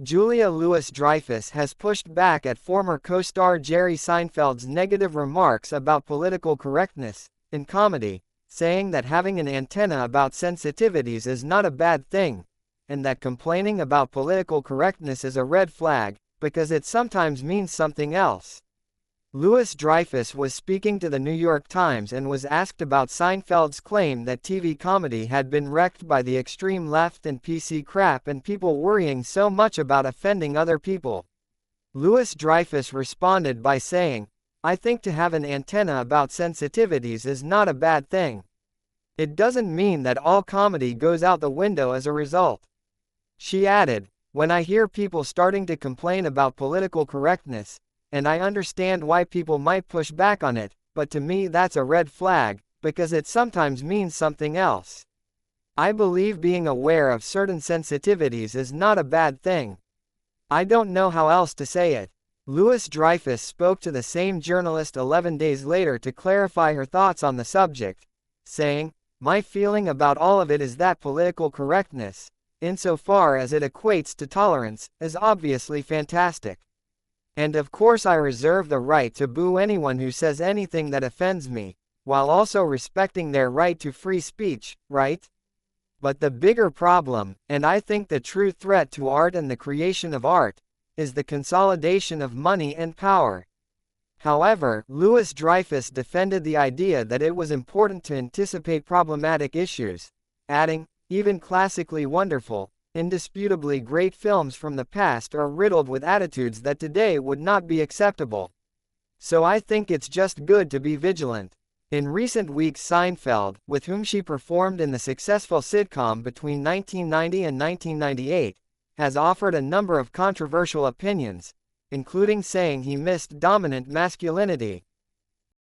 Julia Louis-Dreyfus has pushed back at former co-star Jerry Seinfeld's negative remarks about political correctness in comedy, saying that having an antenna about sensitivities is not a bad thing, and that complaining about political correctness is a red flag, because it sometimes means something else. Louis-Dreyfus was speaking to the New York Times and was asked about Seinfeld's claim that TV comedy had been wrecked by the extreme left and PC crap and people worrying so much about offending other people. Louis-Dreyfus responded by saying, "I think to have an antenna about sensitivities is not a bad thing. It doesn't mean that all comedy goes out the window as a result." She added, "When I hear people starting to complain about political correctness, and I understand why people might push back on it, but to me that's a red flag, because it sometimes means something else. I believe being aware of certain sensitivities is not a bad thing. I don't know how else to say it." Louis-Dreyfus spoke to the same journalist 11 days later to clarify her thoughts on the subject, saying, "My feeling about all of it is that political correctness, insofar as it equates to tolerance, is obviously fantastic. And of course I reserve the right to boo anyone who says anything that offends me, while also respecting their right to free speech, right? But the bigger problem, and I think the true threat to art and the creation of art, is the consolidation of money and power." However, Louis-Dreyfus defended the idea that it was important to anticipate problematic issues, adding, "Even classically wonderful, indisputably great films from the past are riddled with attitudes that today would not be acceptable. So I think it's just good to be vigilant." In recent weeks, Seinfeld, with whom she performed in the successful sitcom between 1990 and 1998, has offered a number of controversial opinions, including saying he missed dominant masculinity.